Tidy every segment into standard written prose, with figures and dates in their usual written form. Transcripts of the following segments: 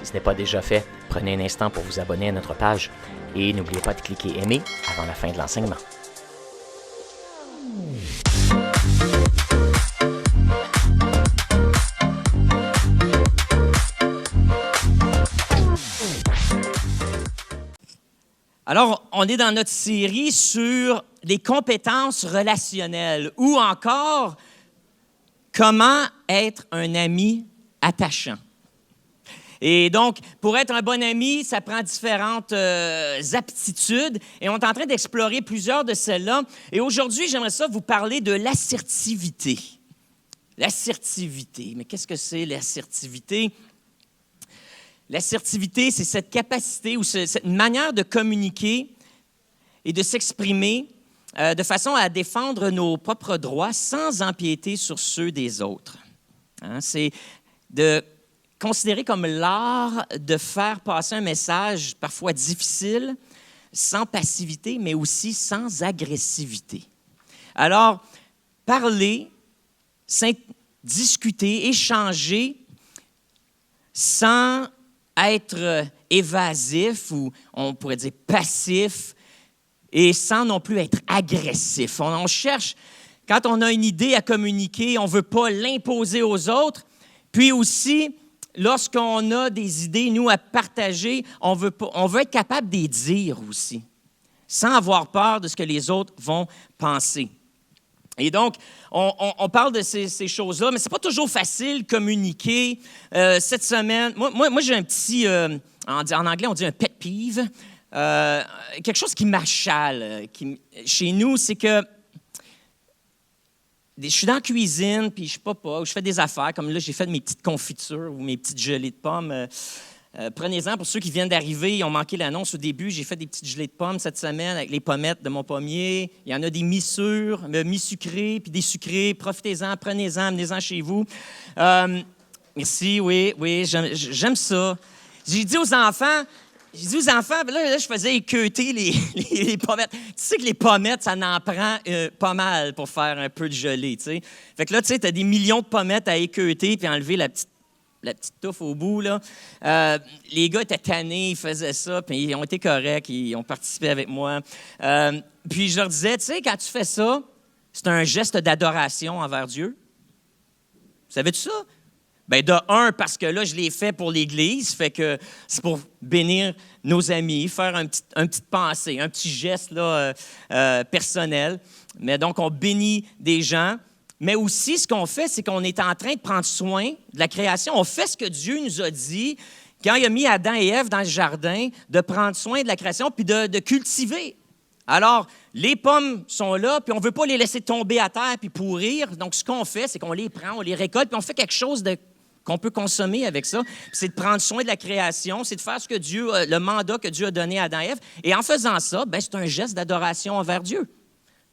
Si ce n'est pas déjà fait, prenez un instant pour vous abonner à notre page et n'oubliez pas de cliquer aimer avant la fin de l'enseignement. Alors, on est dans notre série sur les compétences relationnelles ou encore comment être un ami attachant. Et donc, pour être un bon ami, ça prend différentes aptitudes et on est en train d'explorer plusieurs de celles-là. Et aujourd'hui, j'aimerais ça vous parler de l'assertivité. L'assertivité. Mais qu'est-ce que c'est l'assertivité? L'assertivité, c'est cette capacité ou cette manière de communiquer et de s'exprimer de façon à défendre nos propres droits sans empiéter sur ceux des autres. Hein? C'est de considérer comme l'art de faire passer un message parfois difficile, sans passivité, mais aussi sans agressivité. Alors, parler, discuter, échanger sans être évasif ou on pourrait dire passif et sans non plus être agressif. On cherche, quand on a une idée à communiquer, on ne veut pas l'imposer aux autres. Puis aussi, lorsqu'on a des idées, nous, à partager, on veut être capable de les dire aussi, sans avoir peur de ce que les autres vont penser. Et donc, on parle de ces choses-là, mais ce n'est pas toujours facile de communiquer. Cette semaine, moi j'ai un petit, en anglais, on dit un pet peeve, quelque chose qui m'achale. Chez nous, c'est que je suis dans la cuisine, puis je sais pas, je fais des affaires, comme là, j'ai fait mes petites confitures ou mes petites gelées de pommes. Prenez-en, pour ceux qui viennent d'arriver, ils ont manqué l'annonce au début, j'ai fait des petites gelées de pommes cette semaine avec les pommettes de mon pommier. Il y en a des mi-sûres, mi-sucrées, puis des sucrées. Profitez-en, prenez-en, amenez-en chez vous. Merci, oui, j'aime ça. J'ai dit aux enfants, là, je faisais équeuter les pommettes. Tu sais que les pommettes, ça en prend pas mal pour faire un peu de gelée, tu sais. Fait que là, tu sais, t'as des millions de pommettes à équeuter puis enlever la petite touffe au bout, là. Les gars étaient tannés, ils faisaient ça, puis ils ont été corrects, ils ont participé avec moi. Puis je leur disais, tu sais, quand tu fais ça, c'est un geste d'adoration envers Dieu. Savais-tu ça? Bien, de un, parce que là, je l'ai fait pour l'Église, fait que c'est pour bénir nos amis, faire une petite pensée, un petit geste là, personnel. Mais donc, on bénit des gens. Mais aussi, ce qu'on fait, c'est qu'on est en train de prendre soin de la création. On fait ce que Dieu nous a dit quand il a mis Adam et Ève dans le jardin, de prendre soin de la création puis de cultiver. Alors, les pommes sont là, puis on ne veut pas les laisser tomber à terre puis pourrir. Donc, ce qu'on fait, c'est qu'on les prend, on les récolte, puis on fait quelque chose qu'on peut consommer avec ça. C'est de prendre soin de la création, c'est de faire ce que le mandat que Dieu a donné à Adam et Ève. Et en faisant ça, bien, c'est un geste d'adoration envers Dieu.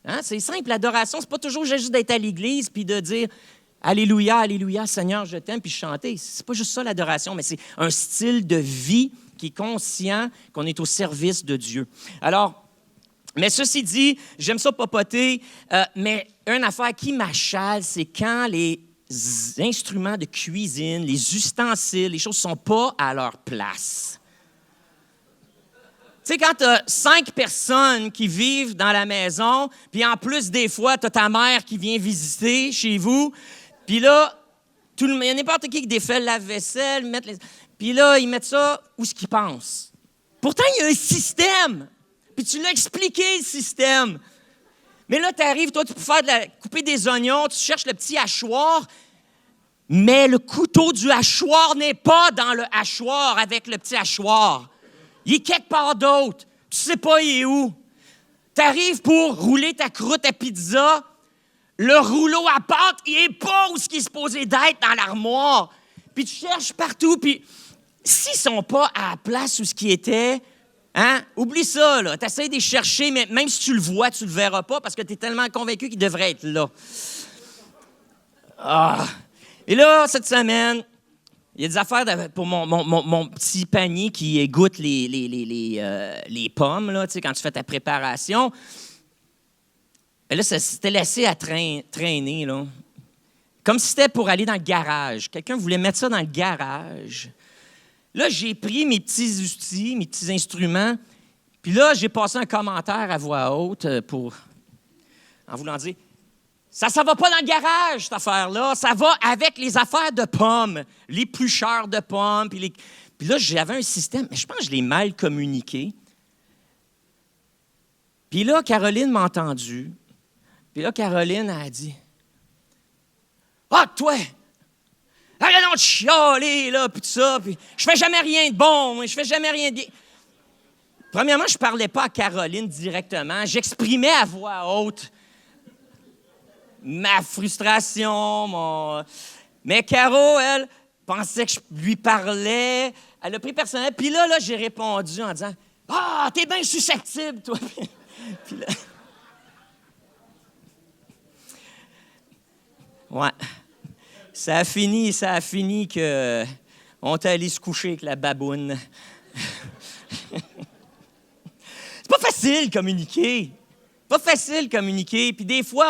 Hein? C'est simple, l'adoration, c'est pas toujours juste d'être à l'église puis de dire « Alléluia, Alléluia, Seigneur, je t'aime » puis chanter. C'est pas juste ça l'adoration, mais c'est un style de vie qui est conscient qu'on est au service de Dieu. Alors, mais ceci dit, j'aime ça papoter, mais une affaire qui m'achale, c'est quand les instruments de cuisine, les ustensiles, les choses ne sont pas à leur place. Tu sais, quand tu as 5 personnes qui vivent dans la maison, puis en plus, des fois, tu as ta mère qui vient visiter chez vous, puis là, il y a n'importe qui défait le lave-vaisselle, puis là, ils mettent ça où ce qu'ils pensent. Pourtant, il y a un système, puis tu l'as expliqué, le système. Mais là, tu arrives, toi, tu peux couper des oignons, tu cherches le petit hachoir, mais le couteau du hachoir n'est pas dans le hachoir avec le petit hachoir. Il est quelque part d'autre. Tu sais pas il est où. Tu arrives pour rouler ta croûte à pizza, le rouleau à pâte, il n'est pas où ce qui est supposé d'être dans l'armoire. Puis tu cherches partout, puis s'ils ne sont pas à la place où ce qui était, hein, oublie ça, là. Tu essaies de les chercher, mais même si tu le vois, tu ne le verras pas parce que tu es tellement convaincu qu'il devrait être là. Ah. Et là, cette semaine, il y a des affaires pour mon petit panier qui égoutte les pommes, là, tu sais, quand tu fais ta préparation. Et là, c'était laissé à traîner, là. Comme si c'était pour aller dans le garage. Quelqu'un voulait mettre ça dans le garage. là, j'ai pris mes petits outils, mes petits instruments, puis là, j'ai passé un commentaire à voix haute en voulant dire « Ça va pas dans le garage, cette affaire-là. Ça va avec les affaires de pommes, l'éplucheur de pommes. » Puis là, j'avais un système, mais je pense que je l'ai mal communiqué. Puis là, Caroline m'a entendu. Puis là, Caroline a dit « Ah, toi! Arrête donc de chialer, là, puis tout ça. Puis je fais jamais rien de bon, moi, je fais jamais rien de bien. » Premièrement, je ne parlais pas à Caroline directement. J'exprimais à voix haute ma frustration, Mais Caro, elle, pensait que je lui parlais. Elle a pris personnel. Puis là, j'ai répondu en disant « Ah, t'es bien susceptible, toi! » Puis là... Ouais. Ça a fini que on est allé se coucher avec la baboune. C'est pas facile communiquer. Pas facile communiquer. Puis des fois,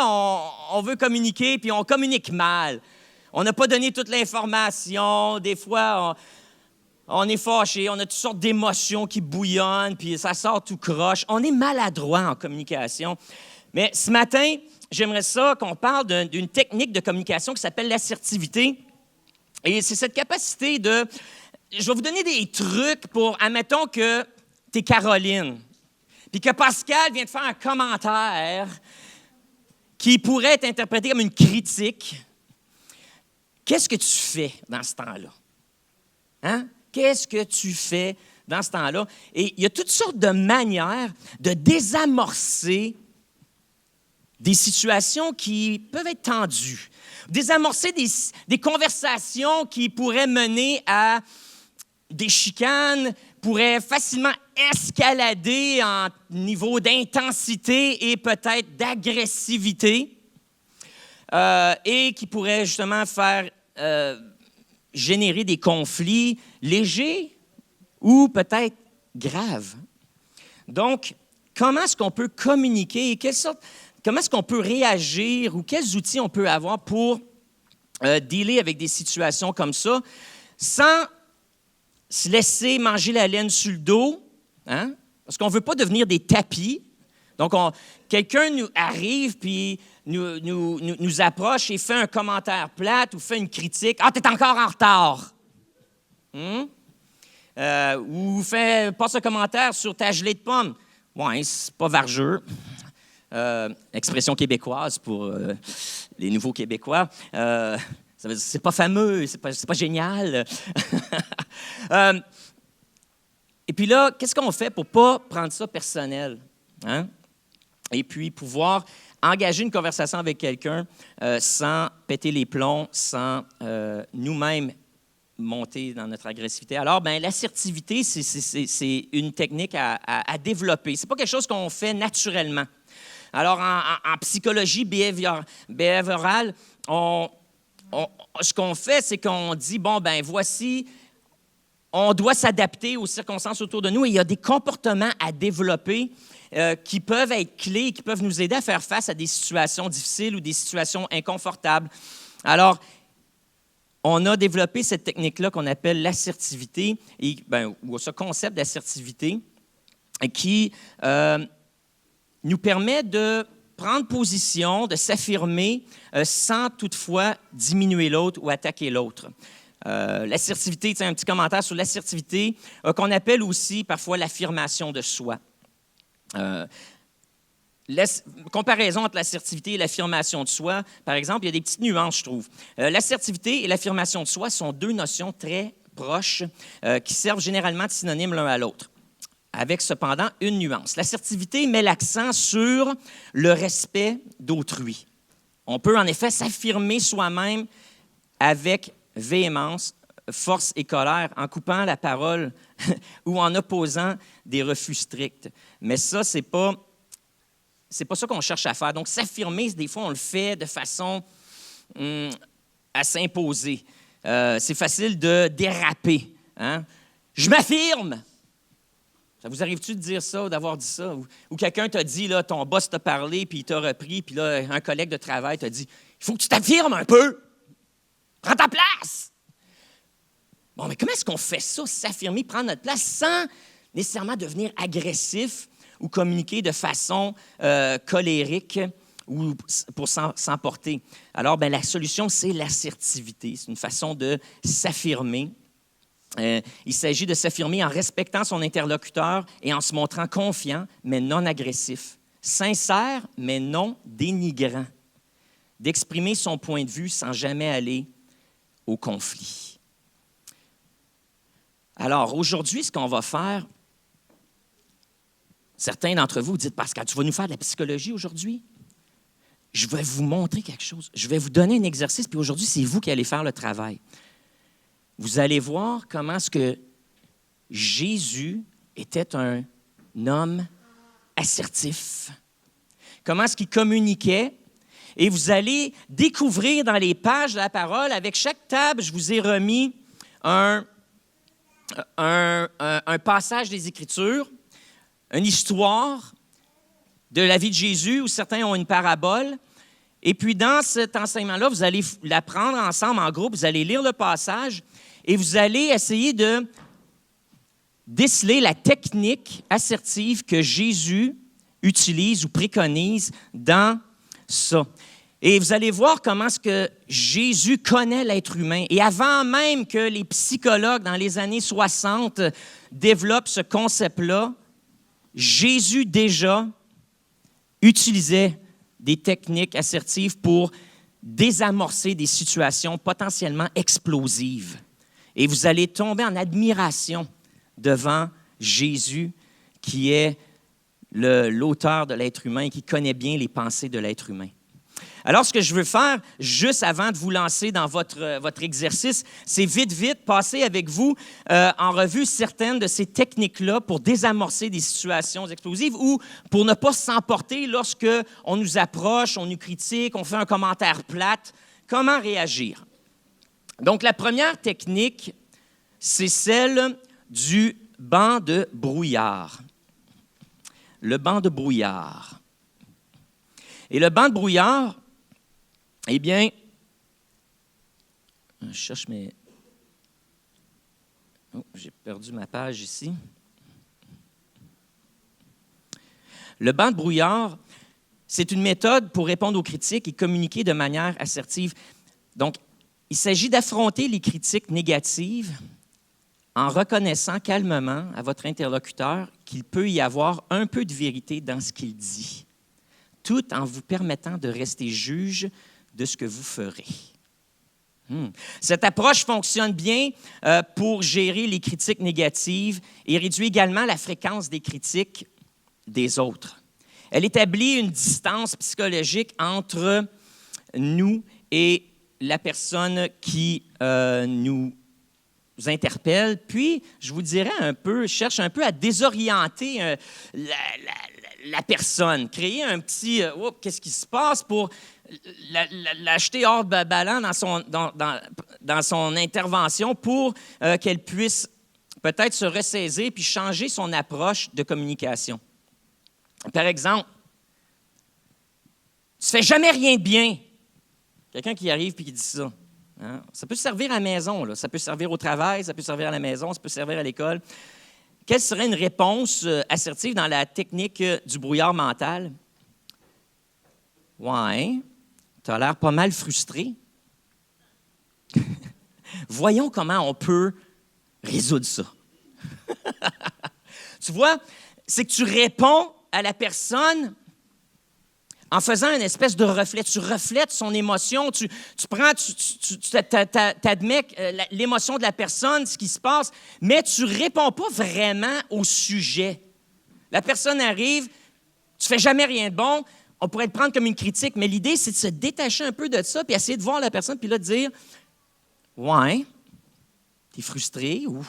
on veut communiquer, puis on communique mal. On n'a pas donné toute l'information. Des fois, on est fâché. On a toutes sortes d'émotions qui bouillonnent, puis ça sort tout croche. On est maladroit en communication. Mais ce matin, j'aimerais ça qu'on parle d'une technique de communication qui s'appelle l'assertivité. Et c'est cette capacité de... Je vais vous donner des trucs pour... Admettons que tu es Caroline, puis que Pascal vient de faire un commentaire qui pourrait être interprété comme une critique. Qu'est-ce que tu fais dans ce temps-là? Hein? Qu'est-ce que tu fais dans ce temps-là? Et il y a toutes sortes de manières de désamorcer des situations qui peuvent être tendues, désamorcer des conversations qui pourraient mener à des chicanes, pourraient facilement escalader en niveau d'intensité et peut-être d'agressivité, et qui pourraient justement faire générer des conflits légers ou peut-être graves. Donc, comment est-ce qu'on peut communiquer et comment est-ce qu'on peut réagir ou quels outils on peut avoir pour dealer avec des situations comme ça sans se laisser manger la laine sur le dos, hein? Parce qu'on ne veut pas devenir des tapis. Donc, quelqu'un nous arrive puis nous approche et fait un commentaire plate ou fait une critique. « Ah, t'es encore en retard! Ou passe un commentaire sur ta gelée de pommes. « Ouais, c'est pas vargeux. » Expression québécoise pour les nouveaux Québécois. Ça veut dire c'est pas fameux, c'est pas génial. Et puis là, qu'est-ce qu'on fait pour pas prendre ça personnel? Hein? Et puis pouvoir engager une conversation avec quelqu'un sans péter les plombs, sans nous-mêmes monter dans notre agressivité. Alors, l'assertivité, c'est une technique à développer. C'est pas quelque chose qu'on fait naturellement. Alors, en psychologie behaviorale, ce qu'on fait, c'est qu'on dit, voici, on doit s'adapter aux circonstances autour de nous et il y a des comportements à développer qui peuvent être clés, qui peuvent nous aider à faire face à des situations difficiles ou des situations inconfortables. Alors, on a développé cette technique-là qu'on appelle l'assertivité, ou ce concept d'assertivité qui nous permet de prendre position, de s'affirmer sans toutefois diminuer l'autre ou attaquer l'autre. L'assertivité, un petit commentaire sur l'assertivité, qu'on appelle aussi parfois l'affirmation de soi. Comparaison entre l'assertivité et l'affirmation de soi, par exemple, il y a des petites nuances, je trouve. L'assertivité et l'affirmation de soi sont deux notions très proches qui servent généralement de synonymes l'un à l'autre, avec cependant une nuance. L'assertivité met l'accent sur le respect d'autrui. On peut en effet s'affirmer soi-même avec véhémence, force et colère, en coupant la parole ou en opposant des refus stricts. Mais ça, c'est pas ça qu'on cherche à faire. Donc, s'affirmer, des fois, on le fait de façon à s'imposer. C'est facile de déraper. Hein? Je m'affirme! Ça vous arrive-tu de dire ça ou d'avoir dit ça? Ou quelqu'un t'a dit, là, ton boss t'a parlé, puis il t'a repris, puis là, un collègue de travail t'a dit, il faut que tu t'affirmes un peu! Prends ta place! Bon, mais comment est-ce qu'on fait ça, s'affirmer, prendre notre place sans nécessairement devenir agressif ou communiquer de façon colérique ou pour s'emporter? Alors, la solution, c'est l'assertivité. C'est une façon de s'affirmer. Il s'agit de s'affirmer en respectant son interlocuteur et en se montrant confiant, mais non agressif. Sincère, mais non dénigrant. D'exprimer son point de vue sans jamais aller au conflit. Alors, aujourd'hui, ce qu'on va faire, certains d'entre vous dites, Pascal, tu vas nous faire de la psychologie aujourd'hui? Je vais vous montrer quelque chose. Je vais vous donner un exercice, puis aujourd'hui, c'est vous qui allez faire le travail. Vous allez voir comment est-ce que Jésus était un homme assertif. Comment est-ce qu'il communiquait. Et vous allez découvrir dans les pages de la parole, avec chaque table, je vous ai remis un passage des Écritures, une histoire de la vie de Jésus, où certains ont une parabole. Et puis, dans cet enseignement-là, vous allez l'apprendre ensemble en groupe, vous allez lire le passage et vous allez essayer de déceler la technique assertive que Jésus utilise ou préconise dans ça. Et vous allez voir comment est-ce que Jésus connaît l'être humain. Et avant même que les psychologues, dans les années 60, développent ce concept-là, Jésus déjà utilisait des techniques assertives pour désamorcer des situations potentiellement explosives. Et vous allez tomber en admiration devant Jésus, qui est l'auteur de l'être humain et qui connaît bien les pensées de l'être humain. Alors, ce que je veux faire, juste avant de vous lancer dans votre exercice, c'est vite passer avec vous en revue certaines de ces techniques-là pour désamorcer des situations explosives ou pour ne pas s'emporter lorsque on nous approche, on nous critique, on fait un commentaire plate. Comment réagir? Donc, la première technique, c'est celle du banc de brouillard. Le banc de brouillard. Et le banc de brouillard, eh bien, je cherche mes... Oh, j'ai perdu ma page ici. Le banc de brouillard, c'est une méthode pour répondre aux critiques et communiquer de manière assertive. Donc, il s'agit d'affronter les critiques négatives en reconnaissant calmement à votre interlocuteur qu'il peut y avoir un peu de vérité dans ce qu'il dit, tout en vous permettant de rester juge de ce que vous ferez. Cette approche fonctionne bien pour gérer les critiques négatives et réduit également la fréquence des critiques des autres. Elle établit une distance psychologique entre nous et la personne qui nous interpelle, puis, je vous dirais cherche un peu à désorienter la personne, créer un petit « qu'est-ce qui se passe » pour l'acheter hors de ballon dans son intervention pour qu'elle puisse peut-être se ressaisir puis changer son approche de communication. Par exemple, « Tu fais jamais rien de bien ». Quelqu'un qui arrive et qui dit ça. Hein? Ça peut servir à la maison, là. Ça peut servir au travail, ça peut servir à la maison, ça peut servir à l'école. Quelle serait une réponse assertive dans la technique du brouillard mental? Ouais, tu as l'air pas mal frustré. Voyons comment on peut résoudre ça. Tu vois, c'est que tu réponds à la personne en faisant une espèce de reflet. Tu reflètes son émotion, tu admets l'émotion de la personne, ce qui se passe, mais tu ne réponds pas vraiment au sujet. La personne arrive, tu ne fais jamais rien de bon, on pourrait le prendre comme une critique, mais l'idée, c'est de se détacher un peu de ça, puis essayer de voir la personne, puis là, de dire « Ouais, tu es frustré, ou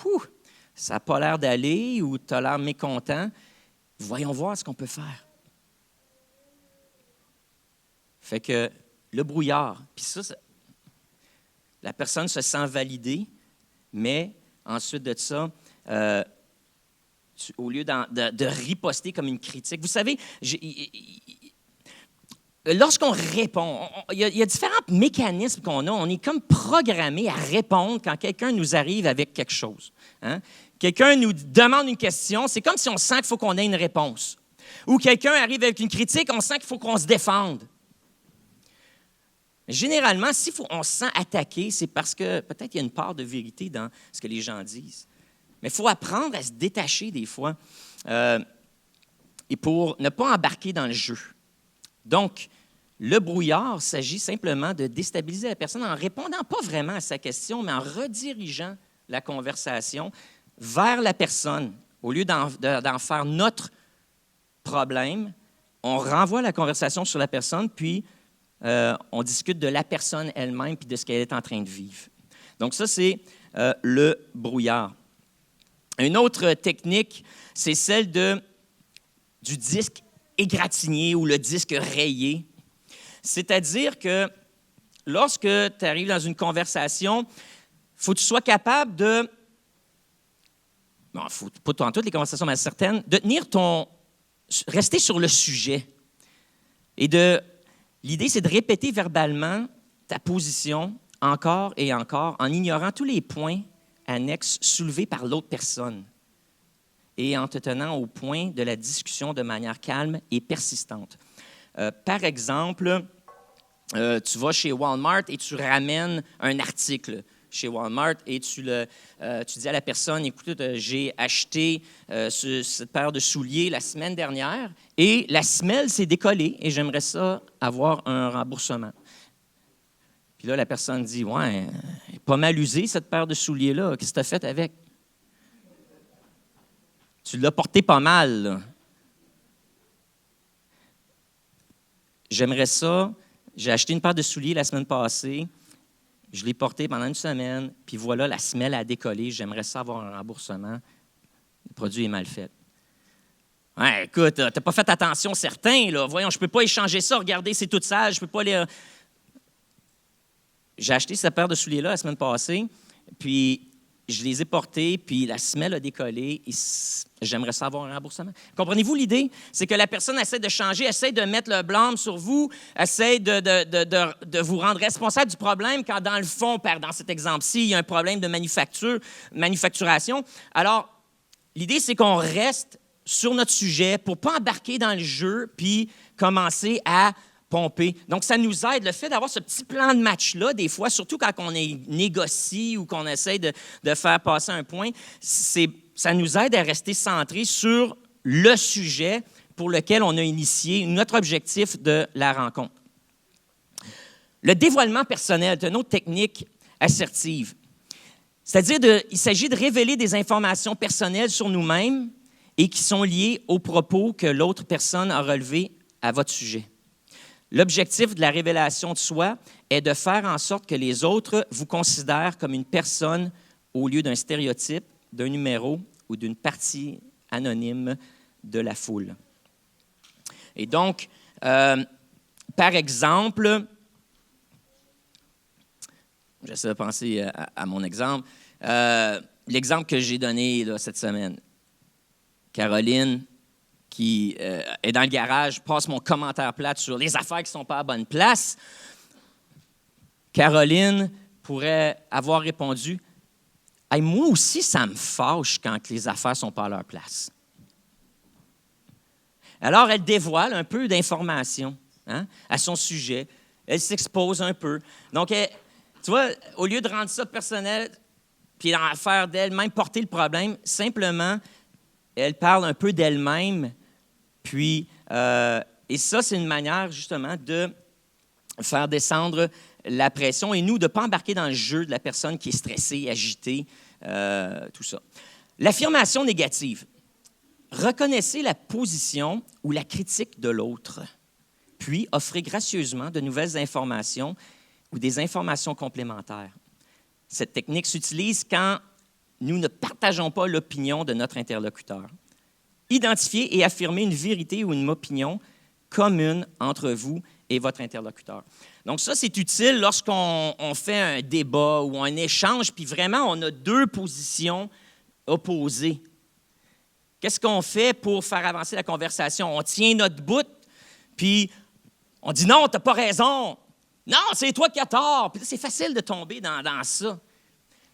ça n'a pas l'air d'aller, ou tu as l'air mécontent. Voyons voir ce qu'on peut faire. » Fait que le brouillard, puis ça, la personne se sent validée, mais ensuite de ça, au lieu de riposter comme une critique, vous savez, lorsqu'on répond, il y a différents mécanismes qu'on a. On est comme programmé à répondre quand quelqu'un nous arrive avec quelque chose. Hein? Quelqu'un nous demande une question, c'est comme si on sent qu'il faut qu'on ait une réponse. Ou quelqu'un arrive avec une critique, on sent qu'il faut qu'on se défende. Généralement, si on se sent attaqué, c'est parce que peut-être il y a une part de vérité dans ce que les gens disent. Mais il faut apprendre à se détacher des fois et pour ne pas embarquer dans le jeu. Donc, le brouillard s'agit simplement de déstabiliser la personne en ne répondant pas vraiment à sa question, mais en redirigeant la conversation vers la personne. Au lieu d'en faire notre problème, on renvoie la conversation sur la personne, puis on discute de la personne elle-même puis de ce qu'elle est en train de vivre. Donc ça, c'est le brouillard. Une autre technique, c'est celle du disque égratigné ou le disque rayé. C'est-à-dire que lorsque tu arrives dans une conversation, il faut que tu sois capable de, faut pas dans toutes les conversations, mais certaines, de rester sur le sujet. Et l'idée, c'est de répéter verbalement ta position encore et encore en ignorant tous les points annexes soulevés par l'autre personne et en te tenant au point de la discussion de manière calme et persistante. Par exemple, tu vas chez Walmart et tu ramènes un article chez Walmart et tu dis à la personne, écoute, j'ai acheté cette paire de souliers la semaine dernière et la semelle s'est décollée et j'aimerais ça avoir un remboursement. Puis là, la personne dit, ouais, pas mal usée cette paire de souliers-là, qu'est-ce que tu as fait avec? Tu l'as porté pas mal, là. J'aimerais ça, j'ai acheté une paire de souliers la semaine passée, je l'ai porté pendant une semaine, puis voilà, la semelle a décollé, j'aimerais ça avoir un remboursement. Le produit est mal fait. Ouais, écoute, t'as pas fait attention, certain, là. Voyons, je peux pas échanger ça, regardez, c'est tout sale, je peux pas les... J'ai acheté cette paire de souliers-là la semaine passée, puis je les ai portés, puis la semelle a décollé, et j'aimerais ça avoir un remboursement. Comprenez-vous l'idée? C'est que la personne essaie de changer, essaie de mettre le blâme sur vous, essaie de vous rendre responsable du problème, quand dans le fond, dans cet exemple-ci, il y a un problème de manufacturation. Alors, l'idée, c'est qu'on reste sur notre sujet pour ne pas embarquer dans le jeu, puis commencer à pomper. Donc, ça nous aide, le fait d'avoir ce petit plan de match-là, des fois, surtout quand on négocie ou qu'on essaie de faire passer un point, ça nous aide à rester centré sur le sujet pour lequel on a initié notre objectif de la rencontre. Le dévoilement personnel est une autre technique assertive. C'est-à-dire, il s'agit de révéler des informations personnelles sur nous-mêmes et qui sont liées aux propos que l'autre personne a relevés à votre sujet. L'objectif de la révélation de soi est de faire en sorte que les autres vous considèrent comme une personne au lieu d'un stéréotype, d'un numéro ou d'une partie anonyme de la foule. Et donc, par exemple, j'essaie de penser à mon exemple, l'exemple que j'ai donné là, cette semaine. Caroline, qui est dans le garage, passe mon commentaire plate sur les affaires qui ne sont pas à bonne place. Caroline pourrait avoir répondu « Hey, moi aussi, ça me fâche quand les affaires ne sont pas à leur place. » Alors, elle dévoile un peu d'informations à son sujet. Elle s'expose un peu. Donc, tu vois, au lieu de rendre ça personnel puis d'en faire d'elle-même porter le problème, simplement, elle parle un peu d'elle-même. Puis, et ça, c'est une manière, justement, de faire descendre la pression et nous, de ne pas embarquer dans le jeu de la personne qui est stressée, agitée, tout ça. L'affirmation négative. Reconnaissez la position ou la critique de l'autre, puis offrez gracieusement de nouvelles informations ou des informations complémentaires. Cette technique s'utilise quand nous ne partageons pas l'opinion de notre interlocuteur. Identifier et affirmer une vérité ou une opinion commune entre vous et votre interlocuteur. Donc ça, c'est utile lorsqu'on fait un débat ou un échange, puis vraiment, on a deux positions opposées. Qu'est-ce qu'on fait pour faire avancer la conversation? On tient notre bout, puis On dit non, tu n'as pas raison. Non, c'est toi qui as tort. Puis là, c'est facile de tomber dans ça.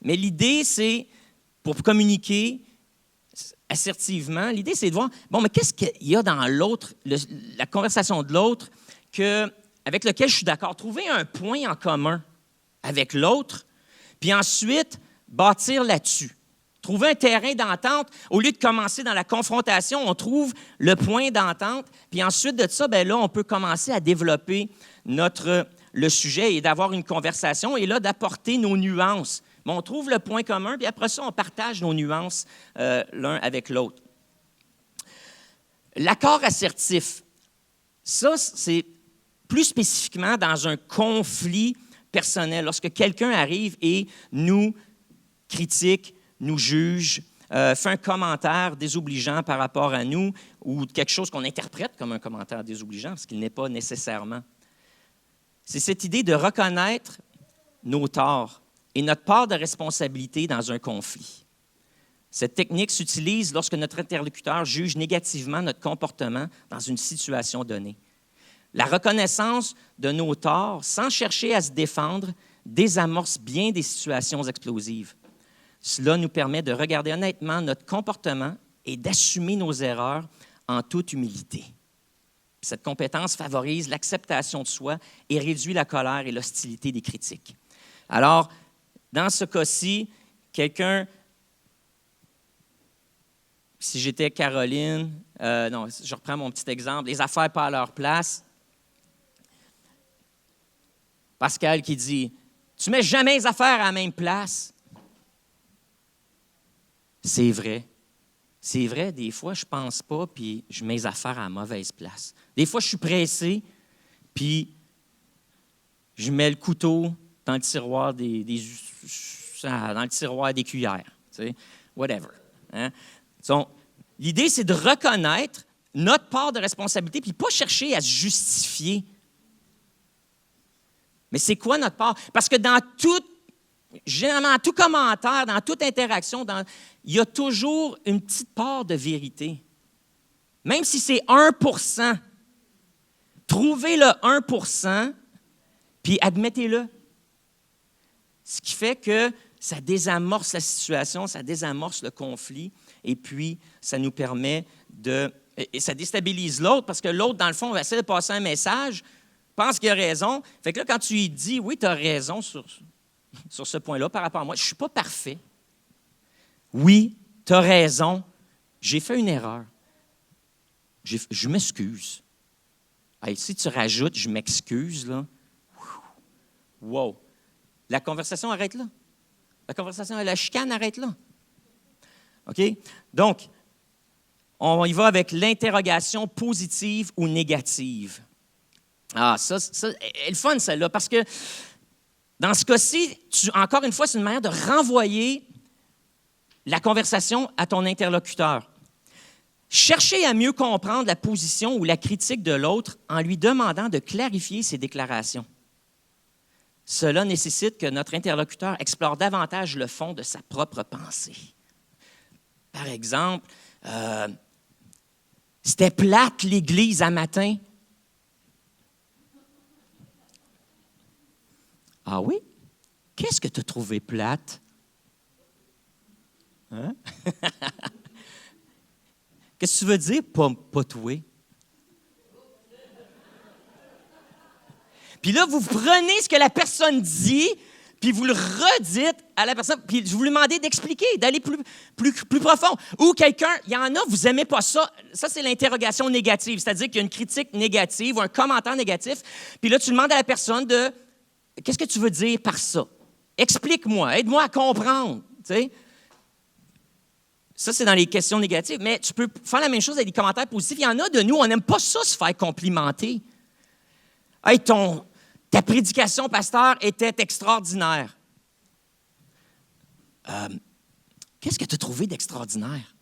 Mais l'idée, c'est, pour communiquer assertivement, l'idée, c'est de voir, bon, mais qu'est-ce qu'il y a dans l'autre, la conversation de l'autre, avec lequel je suis d'accord. Trouver un point en commun avec l'autre, puis ensuite, bâtir là-dessus. Trouver un terrain d'entente. Au lieu de commencer dans la confrontation, on trouve le point d'entente. Puis ensuite de ça, bien là, on peut commencer à développer le sujet et d'avoir une conversation et là, d'apporter nos nuances. Mais on trouve le point commun, puis après ça, on partage nos nuances l'un avec l'autre. L'accord assertif, ça, c'est plus spécifiquement dans un conflit personnel. Lorsque quelqu'un arrive et nous critique, nous juge, fait un commentaire désobligeant par rapport à nous ou quelque chose qu'on interprète comme un commentaire désobligeant, parce qu'il n'est pas nécessairement. C'est cette idée de reconnaître nos torts et notre part de responsabilité dans un conflit. Cette technique s'utilise lorsque notre interlocuteur juge négativement notre comportement dans une situation donnée. La reconnaissance de nos torts, sans chercher à se défendre, désamorce bien des situations explosives. Cela nous permet de regarder honnêtement notre comportement et d'assumer nos erreurs en toute humilité. Cette compétence favorise l'acceptation de soi et réduit la colère et l'hostilité des critiques. Alors, dans ce cas-ci, quelqu'un, si j'étais Caroline, non, je reprends mon petit exemple, les affaires pas à leur place. Pascal qui dit, « Tu ne mets jamais les affaires à la même place. » C'est vrai. C'est vrai, des fois, je ne pense pas, puis je mets les affaires à la mauvaise place. Des fois, je suis pressé, puis je mets le couteau dans le tiroir des cuillères. Tu sais, whatever. Hein? Donc, l'idée, c'est de reconnaître notre part de responsabilité, puis pas chercher à se justifier. Mais c'est quoi notre part? Parce que généralement, tout commentaire, dans toute interaction, il y a toujours une petite part de vérité. Même si c'est 1%, trouvez le 1%, puis admettez-le. Ce qui fait que ça désamorce la situation, ça désamorce le conflit, et puis ça nous permet et ça déstabilise l'autre, parce que l'autre, dans le fond, va essayer de passer un message, pense qu'il a raison. Fait que là, quand tu lui dis, oui, tu as raison sur ce point-là par rapport à moi. Je ne suis pas parfait. Oui, tu as raison. J'ai fait une erreur. Je m'excuse. Hey, si tu rajoutes « je m'excuse », là, wow! La conversation arrête là. La chicane arrête là. OK? Donc, on y va avec l'interrogation positive ou négative. Ah, ça est le fun, celle-là, parce que dans ce cas-ci, encore une fois, c'est une manière de renvoyer la conversation à ton interlocuteur. Cherchez à mieux comprendre la position ou la critique de l'autre en lui demandant de clarifier ses déclarations. Cela nécessite que notre interlocuteur explore davantage le fond de sa propre pensée. Par exemple, c'était plate l'église à matin. Ah oui? Qu'est-ce que tu as trouvé plate? Hein? Qu'est-ce que tu veux dire, pas toi? Puis là, vous prenez ce que la personne dit, puis vous le redites à la personne, puis vous lui demandez d'expliquer, d'aller plus profond. Ou quelqu'un, il y en a, vous n'aimez pas ça. Ça, c'est l'interrogation négative, c'est-à-dire qu'il y a une critique négative ou un commentaire négatif, puis là, tu demandes à la personne de « Qu'est-ce que tu veux dire par ça? Explique-moi, aide-moi à comprendre. » Tu sais? Ça, c'est dans les questions négatives, mais tu peux faire la même chose avec des commentaires positifs. Il y en a de nous, on n'aime pas ça, se faire complimenter. « Hey, ta prédication, pasteur, était extraordinaire. » Qu'est-ce que tu as trouvé d'extraordinaire?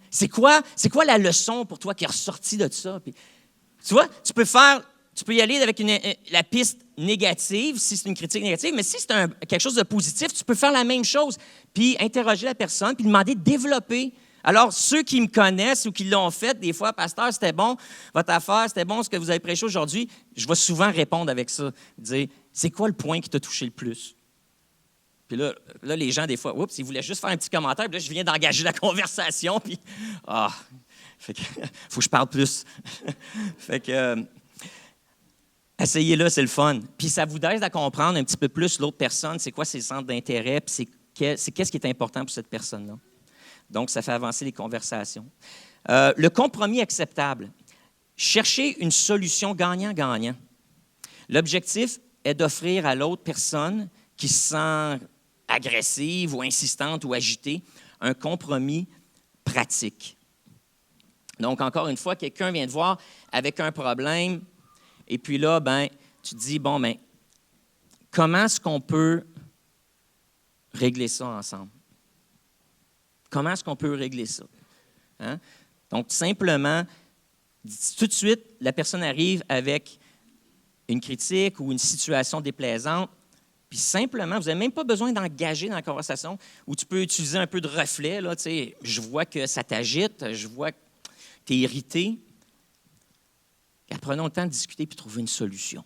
C'est quoi la leçon pour toi qui est ressortie de ça? Puis, tu vois, tu peux y aller avec la piste négative, si c'est une critique négative, mais si c'est quelque chose de positif, tu peux faire la même chose, puis interroger la personne, puis demander de développer Alors, ceux qui me connaissent ou qui l'ont fait, des fois, pasteur, c'était bon, votre affaire, c'était bon ce que vous avez prêché aujourd'hui, je vais souvent répondre avec ça, dire, c'est quoi le point qui t'a touché le plus? Puis là, les gens, des fois, oups, ils voulaient juste faire un petit commentaire, puis là, je viens d'engager la conversation, puis, faut que je parle plus. Fait que, essayez-le, c'est le fun. Puis ça vous aide à comprendre un petit peu plus l'autre personne, c'est quoi ses centres d'intérêt, puis c'est qu'est-ce qui est important pour cette personne-là. Donc, ça fait avancer les conversations. Le compromis acceptable. Chercher une solution gagnant-gagnant. L'objectif est d'offrir à l'autre personne qui se sent agressive ou insistante ou agitée un compromis pratique. Donc, encore une fois, quelqu'un vient te voir avec un problème, et puis là, tu te dis, comment est-ce qu'on peut régler ça ensemble? Comment est-ce qu'on peut régler ça? Hein? Donc, simplement, tout de suite, la personne arrive avec une critique ou une situation déplaisante, puis simplement, vous n'avez même pas besoin d'engager dans la conversation, où tu peux utiliser un peu de reflet. Là, je vois que ça t'agite, je vois que tu es irrité. Et prenons le temps de discuter puis de trouver une solution.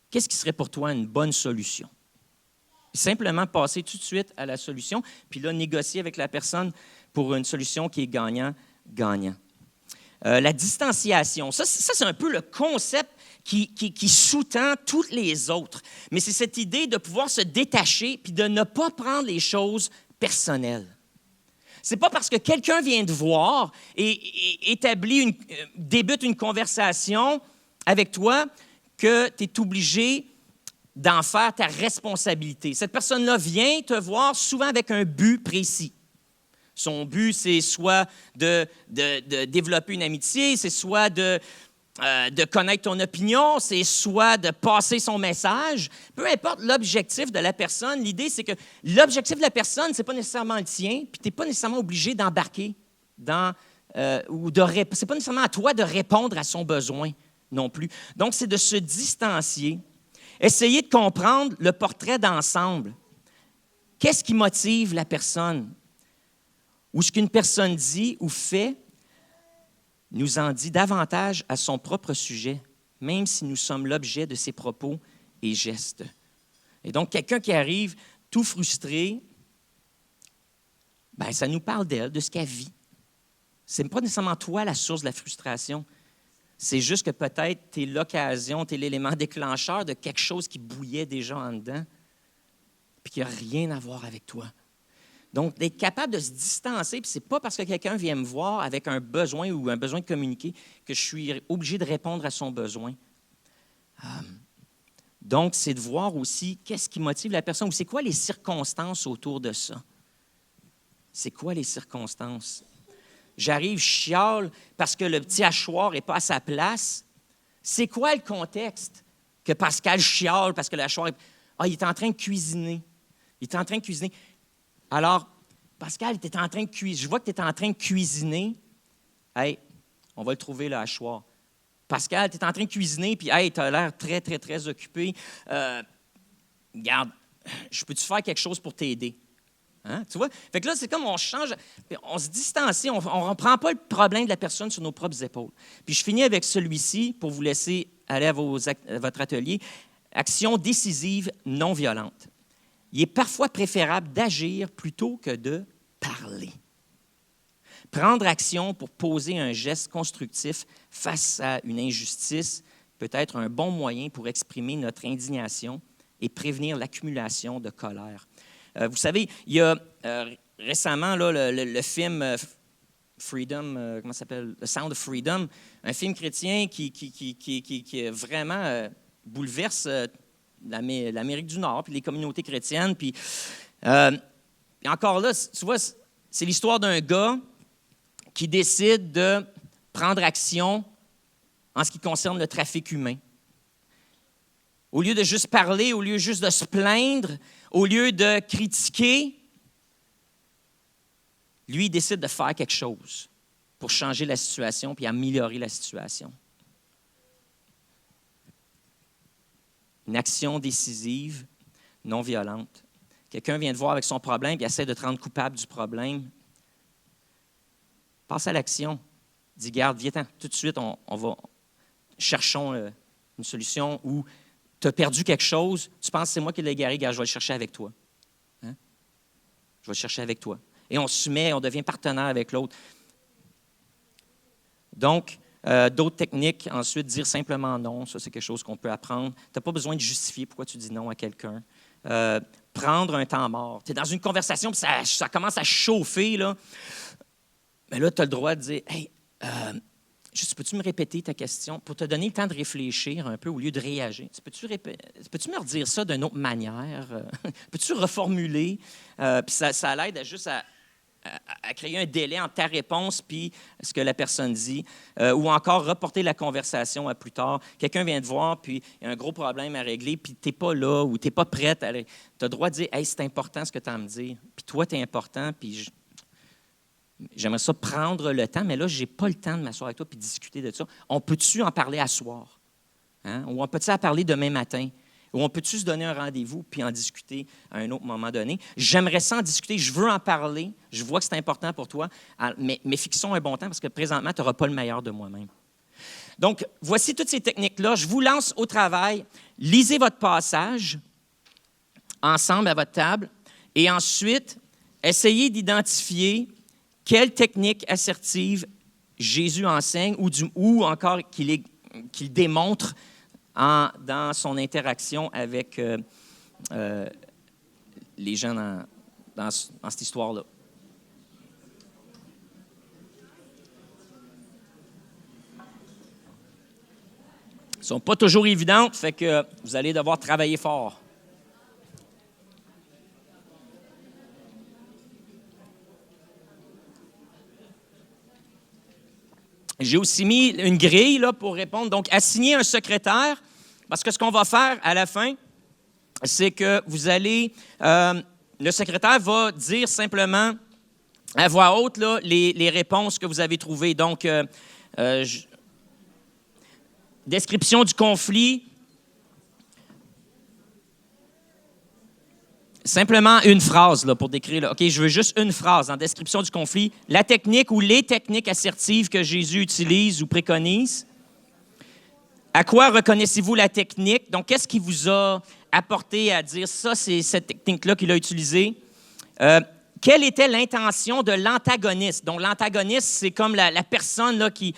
Qu'est-ce qui serait pour toi une bonne solution? Simplement passer tout de suite à la solution, puis là, négocier avec la personne pour une solution qui est gagnant-gagnant. La distanciation, ça c'est un peu le concept qui sous-tend toutes les autres. Mais c'est cette idée de pouvoir se détacher puis de ne pas prendre les choses personnelles. C'est pas parce que quelqu'un vient te voir et débute une conversation avec toi que tu es obligé d'en faire ta responsabilité. Cette personne-là vient te voir souvent avec un but précis. Son but, c'est soit de développer une amitié, c'est soit de connaître ton opinion, c'est soit de passer son message. Peu importe l'objectif de la personne, l'idée, c'est que l'objectif de la personne, ce n'est pas nécessairement le tien, puis tu n'es pas nécessairement obligé d'embarquer c'est pas nécessairement à toi de répondre à son besoin non plus. Donc, c'est de se distancier. Essayer de comprendre le portrait d'ensemble. Qu'est-ce qui motive la personne? Ou ce qu'une personne dit ou fait nous en dit davantage à son propre sujet, même si nous sommes l'objet de ses propos et gestes. Et donc, quelqu'un qui arrive tout frustré, ça nous parle d'elle, de ce qu'elle vit. Ce n'est pas nécessairement toi la source de la frustration. C'est juste que peut-être tu es l'occasion, tu es l'élément déclencheur de quelque chose qui bouillait déjà en dedans, puis qui n'a rien à voir avec toi. Donc, d'être capable de se distancer, puis ce n'est pas parce que quelqu'un vient me voir avec un besoin ou un besoin de communiquer que je suis obligé de répondre à son besoin. Donc, c'est de voir aussi qu'est-ce qui motive la personne ou c'est quoi les circonstances autour de ça. C'est quoi les circonstances? J'arrive, je chiale parce que le petit hachoir n'est pas à sa place. C'est quoi le contexte que Pascal chiale parce que le hachoir il est en train de cuisiner. Il est en train de cuisiner. Alors, Pascal, je vois que tu es en train de cuisiner. Hey, on va le trouver, le hachoir. Pascal, tu es en train de cuisiner, puis hey, tu as l'air très, très, très occupé. Regarde, je peux-tu faire quelque chose pour t'aider? Hein? Tu vois? Fait que là, c'est comme on change, on se distancie, on ne prend pas le problème de la personne sur nos propres épaules. Puis je finis avec celui-ci pour vous laisser aller à votre atelier. Action décisive non violente. Il est parfois préférable d'agir plutôt que de parler. Prendre action pour poser un geste constructif face à une injustice peut être un bon moyen pour exprimer notre indignation et prévenir l'accumulation de colère. Vous savez, il y a récemment là, le film Freedom, comment ça s'appelle? The Sound of Freedom, un film chrétien qui vraiment bouleverse l'Amérique du Nord, puis les communautés chrétiennes. Puis, encore là, tu vois, c'est l'histoire d'un gars qui décide de prendre action en ce qui concerne le trafic humain. Au lieu de juste parler, au lieu juste de se plaindre, au lieu de critiquer, lui, il décide de faire quelque chose pour changer la situation puis améliorer la situation. Une action décisive, non violente. Quelqu'un vient te voir avec son problème et essaie de te rendre coupable du problème. Passe à l'action. Dis, garde, viens-t'en, tout de suite, cherchons une solution ou tu as perdu quelque chose, tu penses que c'est moi qui l'ai égaré, gars, je vais le chercher avec toi. Hein? Je vais le chercher avec toi. Et on se met, on devient partenaire avec l'autre. Donc, d'autres techniques, ensuite, dire simplement non, ça c'est quelque chose qu'on peut apprendre. Tu n'as pas besoin de justifier pourquoi tu dis non à quelqu'un. Prendre un temps mort. Tu es dans une conversation, puis ça commence à chauffer, là. Mais là, tu as le droit de dire, « Hey, juste, peux-tu me répéter ta question pour te donner le temps de réfléchir un peu au lieu de réagir? Peux-tu me redire ça d'une autre manière? Peux-tu reformuler? » Puis ça l'aide à créer un délai entre ta réponse puis ce que la personne dit, ou encore reporter la conversation à plus tard. Quelqu'un vient te voir, puis il y a un gros problème à régler, puis tu n'es pas là ou tu n'es pas prête. Tu as le droit de dire « Hey, c'est important ce que tu as à me dire. Puis toi, tu es important, puis j'aimerais ça prendre le temps, mais là, je n'ai pas le temps de m'asseoir avec toi et discuter de ça. On peut-tu en parler à soir? Hein? Ou on peut-tu en parler demain matin? Ou on peut-tu se donner un rendez-vous puis en discuter à un autre moment donné? J'aimerais ça en discuter, je veux en parler, je vois que c'est important pour toi, mais fixons un bon temps parce que présentement, tu n'auras pas le meilleur de moi-même. Donc, voici toutes ces techniques-là. Je vous lance au travail. Lisez votre passage ensemble à votre table et ensuite, essayez d'identifier quelle technique assertive Jésus enseigne ou encore qu'il démontre dans son interaction avec les gens dans cette histoire-là. Elles ne sont pas toujours évidentes, fait que vous allez devoir travailler fort. J'ai aussi mis une grille là, pour répondre. Donc, assigner un secrétaire, parce que ce qu'on va faire à la fin, c'est que vous allez... le secrétaire va dire simplement à voix haute là, les réponses que vous avez trouvées. Donc, description du conflit. Simplement une phrase là, pour décrire. Là. OK, je veux juste une phrase en description du conflit. La technique ou les techniques assertives que Jésus utilise ou préconise. À quoi reconnaissez-vous la technique? Donc, qu'est-ce qui vous a apporté à dire ça, c'est cette technique-là qu'il a utilisée? Quelle était l'intention de l'antagoniste? Donc, l'antagoniste, c'est comme la personne là, qui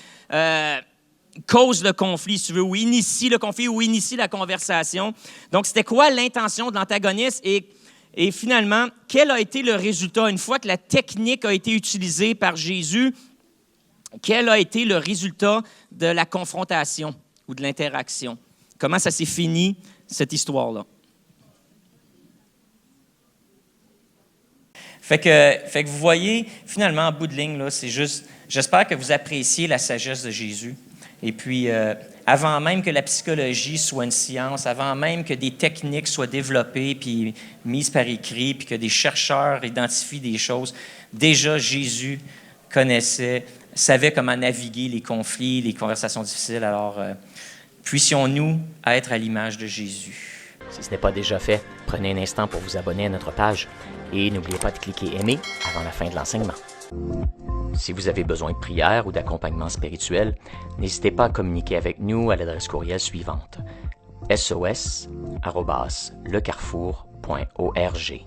cause le conflit, si tu veux, ou initie le conflit, ou initie la conversation. Donc, c'était quoi l'intention de l'antagoniste? Et finalement, quel a été le résultat? Une fois que la technique a été utilisée par Jésus, quel a été le résultat de la confrontation ou de l'interaction? Comment ça s'est fini, cette histoire-là? Fait que vous voyez, finalement, en bout de ligne, là, c'est juste, j'espère que vous appréciez la sagesse de Jésus. Et puis, avant même que la psychologie soit une science, avant même que des techniques soient développées puis mises par écrit, puis que des chercheurs identifient des choses, déjà Jésus savait comment naviguer les conflits, les conversations difficiles. Alors, puissions-nous être à l'image de Jésus. Si ce n'est pas déjà fait, prenez un instant pour vous abonner à notre page et n'oubliez pas de cliquer « Aimer » avant la fin de l'enseignement. Si vous avez besoin de prière ou d'accompagnement spirituel, n'hésitez pas à communiquer avec nous à l'adresse courriel suivante: sos@lecarrefour.org.